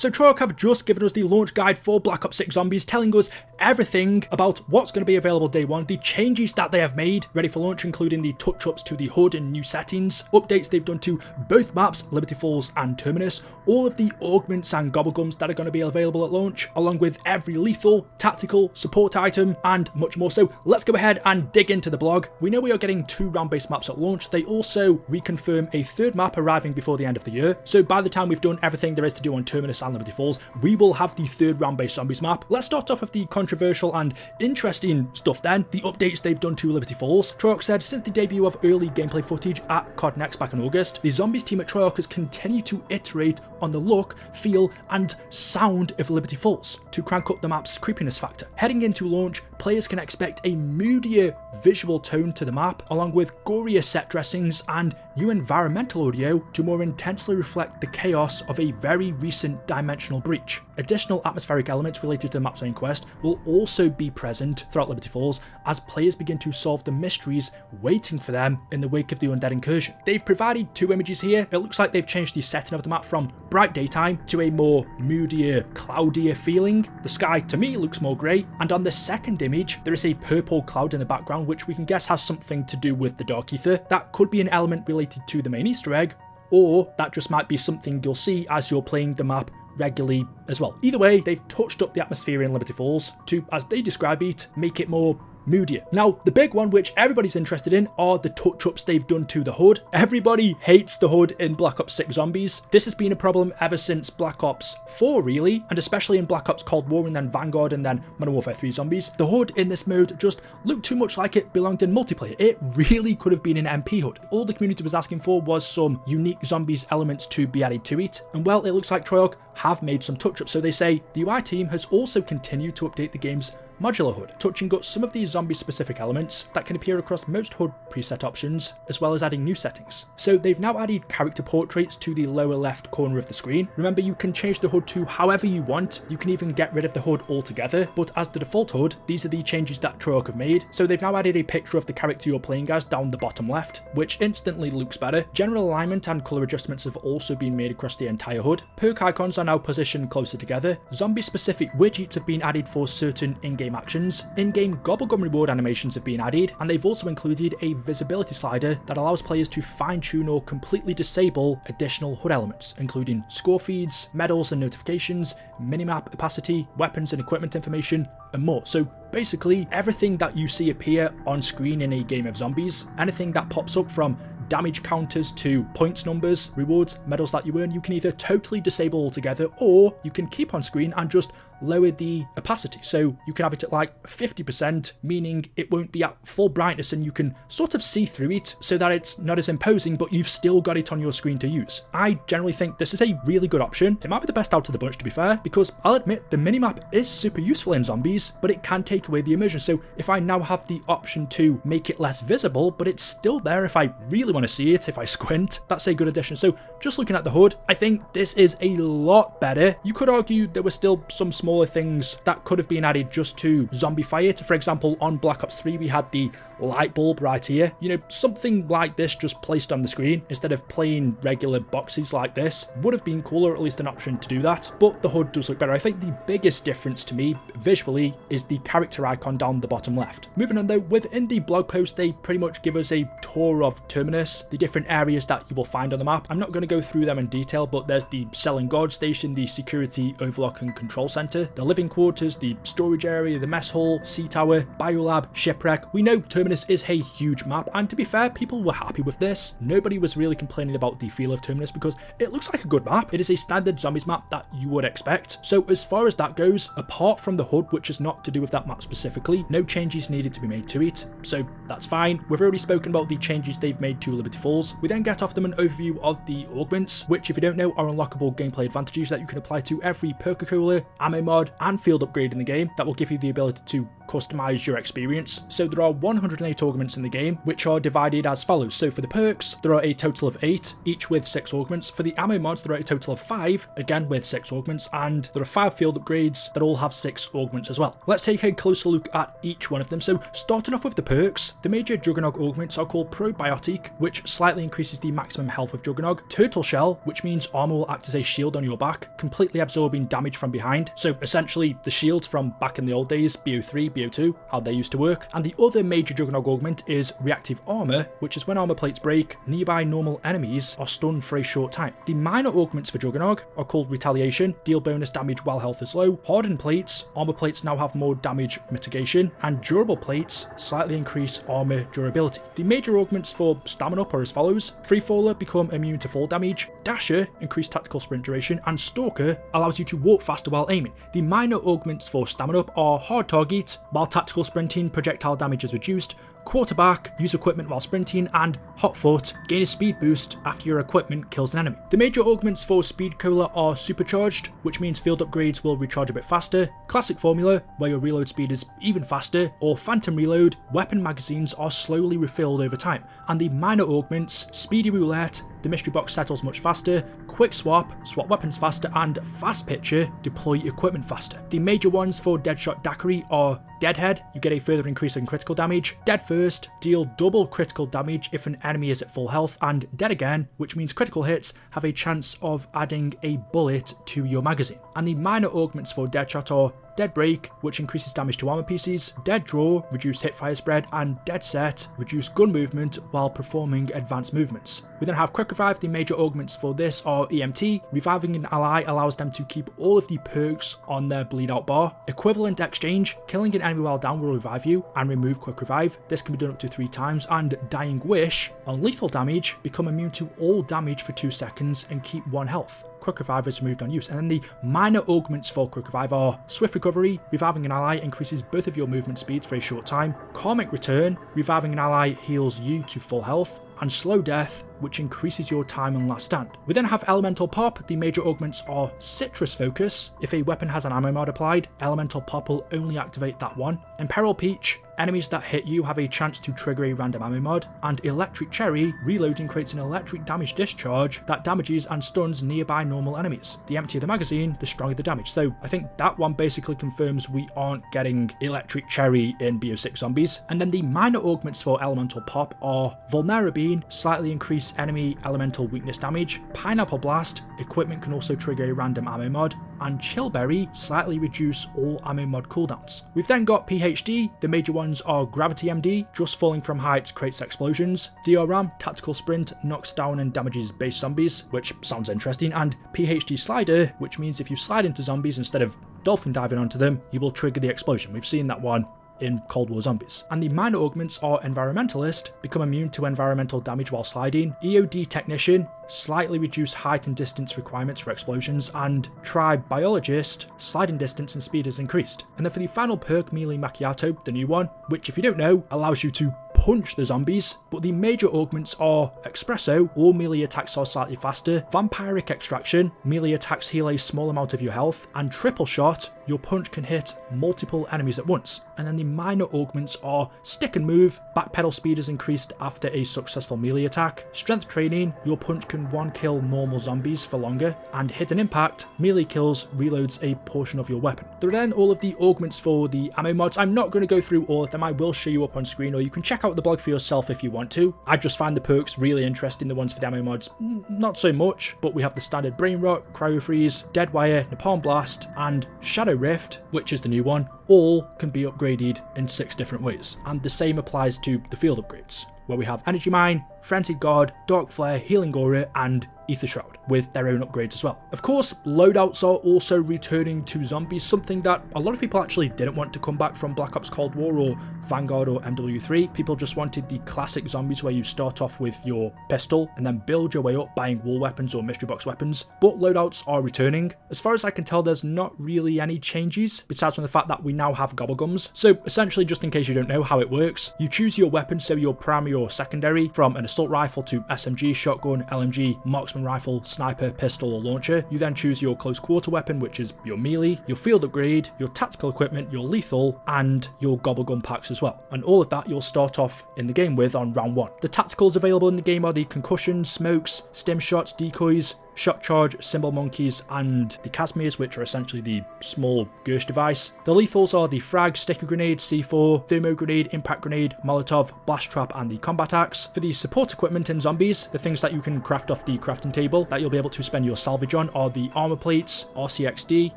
So Treyarch have just given us the launch guide for Black Ops 6 Zombies, telling us everything about what's going to be available day one, the changes that they have made ready for launch, including the touch-ups to the HUD and new settings, updates they've done to both maps, Liberty Falls and Terminus, all of the augments and gobblegums that are going to be available at launch, along with every lethal, tactical, support item, and much more. So let's go ahead and dig into the blog. We know we are getting 2 round-based maps at launch. They also reconfirm a 3rd map arriving before the end of the year. So by the time we've done everything there is to do on Terminus and Liberty Falls, we will have the 3rd round-based Zombies map. Let's start off with the controversial and interesting stuff then, the updates they've done to Liberty Falls. Treyarch said since the debut of early gameplay footage at COD Next back in August, the Zombies team at Treyarch has continued to iterate on the look, feel and sound of Liberty Falls to crank up the map's creepiness factor. Heading into launch, players can expect a moodier visual tone to the map, along with gorier set dressings and new environmental audio to more intensely reflect the chaos of a very recent dimensional breach. Additional atmospheric elements related to the map's main quest will also be present throughout Liberty Falls as players begin to solve the mysteries waiting for them in the wake of the undead incursion. They've provided 2 images here. It looks like they've changed the setting of the map from bright daytime to a more moodier, cloudier feeling. The sky to me looks more grey, and on the second image there is a purple cloud in the background, which we can guess has something to do with the Dark Ether. That could be an element related to the main Easter egg, or that just might be something you'll see as you're playing the map regularly as well. Either way, they've touched up the atmosphere in Liberty Falls to, as they describe it, make it more moodier. Now, the big one which everybody's interested in are the touch-ups they've done to the HUD. Everybody hates the HUD in Black Ops 6 Zombies. This has been a problem ever since Black Ops 4 really, and especially in Black Ops Cold War and then Vanguard and then Modern Warfare 3 Zombies. The HUD in this mode just looked too much like it belonged in multiplayer. It really could have been an MP HUD. All the community was asking for was some unique Zombies elements to be added to it, and well, it looks like Treyarch have made some touch-ups. So they say the UI team has also continued to update the game's modular HUD, touching up some of these zombie-specific elements that can appear across most HUD preset options, as well as adding new settings. So they've now added character portraits to the lower left corner of the screen. Remember, you can change the HUD to however you want. You can even get rid of the HUD altogether, but as the default HUD, these are the changes that Treyarch have made. So they've now added a picture of the character you're playing as down the bottom left, which instantly looks better. General alignment and colour adjustments have also been made across the entire HUD. Perk icons are now positioned closer together. Zombie-specific widgets have been added for certain in-game actions. In-game gobblegum reward animations have been added, and they've also included a visibility slider that allows players to fine-tune or completely disable additional HUD elements, including score feeds, medals and notifications, minimap opacity, weapons and equipment information, and more. So basically, everything that you see appear on screen in a game of zombies, anything that pops up from damage counters to points numbers, rewards, medals that you earn, you can either totally disable altogether, or you can keep on screen and just lower the opacity. So you can have it at like 50%, meaning it won't be at full brightness and you can sort of see through it so that it's not as imposing, but you've still got it on your screen to use. I generally think this is a really good option. It might be the best out of the bunch, to be fair, because I'll admit the minimap is super useful in zombies, but it can take away the immersion. So if I now have the option to make it less visible, but it's still there if I really want to see it, if I squint, that's a good addition. So just looking at the HUD, I think this is a lot better. You could argue there were still some smaller things that could have been added just to zombify it. For example, on Black Ops 3 we had the light bulb right here. You know, something like this just placed on the screen instead of plain regular boxes like this would have been cooler, or at least an option to do that. But the HUD does look better. I think the biggest difference to me visually is the character icon down the bottom left. Moving on though, within the blog post they pretty much give us a tour of Terminus, the different areas that you will find on the map. I'm not going to go through them in detail, but there's the selling guard station, the security overlock and control center, the living quarters, the storage area, the mess hall, sea tower, biolab, shipwreck. We know Terminus is a huge map, and to be fair, people were happy with this. Nobody was really complaining about the feel of Terminus because it looks like a good map. It is a standard zombies map that you would expect. So as far as that goes, apart from the HUD, which is not to do with that map specifically, no changes needed to be made to it. So that's fine. We've already spoken about the changes they've made to Liberty Falls. We then get off them an overview of the augments, which if you don't know are unlockable gameplay advantages that you can apply to every perk cola, ammo mod and field upgrade in the game that will give you the ability to customize your experience. So there are 108 augments in the game, which are divided as follows. So for the perks, there are a total of 8, each with 6 augments. For the ammo mods, there are a total of 5, again with 6 augments, and there are 5 field upgrades that all have 6 augments as well. Let's take a closer look at each one of them. So starting off with the perks, the major Juggernog augments are called Probiotic, which slightly increases the maximum health of Juggernog, Turtle Shell, which means armor will act as a shield on your back, completely absorbing damage from behind. So essentially the shields from back in the old days, BO3, BO2, how they used to work. And the other major Juggernog augment is Reactive Armor, which is when armor plates break, nearby normal enemies are stunned for a short time. The minor augments for Juggernog are called Retaliation, deal bonus damage while health is low, Hardened Plates, armor plates now have more damage mitigation, and Durable Plates slightly increase armor durability. The major augments for Stamina Up are as follows: Freefaller become immune to fall damage, Dasher increase tactical sprint duration, and Stalker allows you to walk faster while aiming. The minor augments for Stamina Up are Hard Target, while tactical sprinting projectile damage is reduced, Quarterback, use equipment while sprinting, and Hot Foot, gain a speed boost after your equipment kills an enemy. The major augments for Speed Cola are Supercharged, which means field upgrades will recharge a bit faster, Classic Formula, where your reload speed is even faster, or Phantom Reload, weapon magazines are slowly refilled over time. And the minor augments, Speedy Roulette, the mystery box settles much faster, Quick Swap, swap weapons faster, and Fast Pitcher, deploy equipment faster. The major ones for Deadshot Daiquiri are Deadhead, you get a further increase in critical damage, Dead First, deal double critical damage if an enemy is at full health, and Dead Again, which means critical hits have a chance of adding a bullet to your magazine. And the minor augments for Deadshot are Dead Break, which increases damage to armor pieces, Dead Draw, reduce hit fire spread, and Dead Set, reduce gun movement while performing advanced movements. We then have Quick Revive. The major augments for this are EMT, reviving an ally allows them to keep all of the perks on their bleed out bar. Equivalent Exchange, killing an enemy while down will revive you and remove Quick Revive. This can be done up to 3 times. And Dying Wish, on lethal damage, become immune to all damage for 2 seconds and keep 1 health. Quick Revive is removed on use. And then the minor augments for Quick Revive are Swift Recovery, reviving an ally increases both of your movement speeds for a short time, Karmic Return, reviving an ally heals you to full health, and Slow Death, which increases your time on last stand. We then have Elemental Pop. The major augments are Citrus Focus. If a weapon has an ammo mod applied, Elemental Pop will only activate that one. Imperil Peach, enemies that hit you have a chance to trigger a random ammo mod. And Electric Cherry, reloading creates an electric damage discharge that damages and stuns nearby normal enemies. The emptier the magazine, the stronger the damage. So I think that one basically confirms we aren't getting Electric Cherry in BO6 Zombies. And then the minor augments for Elemental Pop are Vulnerabine, slightly increase enemy elemental weakness damage, Pineapple Blast, equipment can also trigger a random ammo mod, and Chillberry, slightly reduce all ammo mod cooldowns. We've then got PhD. The major ones are Gravity MD, just falling from heights creates explosions, DRM, tactical sprint, knocks down and damages base zombies, which sounds interesting, and PhD Slider, which means if you slide into zombies instead of dolphin diving onto them, you will trigger the explosion. We've seen that one in Cold War Zombies. And the minor augments are Environmentalist, become immune to environmental damage while sliding, EOD Technician, slightly reduce height and distance requirements for explosions, and Tribe Biologist, sliding distance and speed is increased. And then for the final perk, Melee Macchiato, the new one, which if you don't know, allows you to punch the zombies, but the major augments are Espresso, all melee attacks are slightly faster, Vampiric Extraction, melee attacks heal a small amount of your health, and Triple Shot, your punch can hit multiple enemies at once. And then the minor augments are Stick and Move, backpedal speed is increased after a successful melee attack, Strength Training, your punch can one kill normal zombies for longer, and Hidden Impact, melee kills reloads a portion of your weapon. There are then all of the augments for the ammo mods. I'm not going to go through all of them, I will show you up on screen, or you can check out the blog for yourself if you want to. I just find the perks really interesting, the ones for the ammo mods not so much, but we have the standard Brain Rot, Cryo Freeze, Dead Wire, Napalm Blast, and Shadow Rift, which is the new one. All can be upgraded in 6 different ways, and the same applies to the field upgrades, where we have Energy Mine, Frenzied Guard, Dark Flare, Healing Aura, and Ether Shroud, with their own upgrades as well. Of course, loadouts are also returning to zombies, something that a lot of people actually didn't want to come back from Black Ops Cold War or Vanguard or MW3. People just wanted the classic zombies where you start off with your pistol and then build your way up buying wall weapons or mystery box weapons. But loadouts are returning. As far as I can tell, there's not really any changes, besides from the fact that we now have gobblegums. So essentially, just in case you don't know how it works, you choose your weapon, so your primary or secondary, from an assault rifle to SMG, shotgun, LMG, marksman rifle, sniper, pistol or launcher. You then choose your close quarter weapon, which is your melee, your field upgrade, your tactical equipment, your lethal, and your gobblegun packs as well. And all of that you'll start off in the game with on round 1. The tacticals available in the game are the concussion, smokes, stim shots, decoys, shot charge, symbol monkeys, and the Casmirs, which are essentially the small Gersh device. The lethals are the frag, sticky grenade, C4, thermo grenade, impact grenade, molotov, blast trap, and the combat axe. For the support equipment in zombies, the things that you can craft off the crafting table that you'll be able to spend your salvage on are the armor plates, RCXD,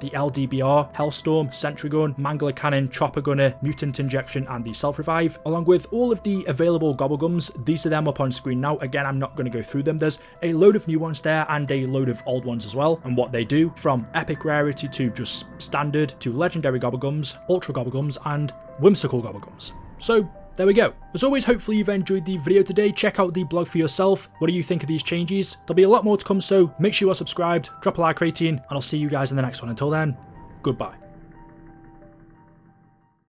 the LDBR, Hellstorm, sentry gun, mangler cannon, chopper gunner, mutant injection, and the self revive, along with all of the available gobblegums. These are them up on screen now. Again, I'm not going to go through them. There's a load of new ones there and a load of old ones as well, and what they do, from epic rarity to just standard to legendary gobblegums, ultra gobblegums, and whimsical gobblegums. So there we go. As always, hopefully you've enjoyed the video today. Check out the blog for yourself. What do you think of these changes? There'll be a lot more to come, so make sure you are subscribed, drop a like rating, and I'll see you guys in the next one. Until then, goodbye.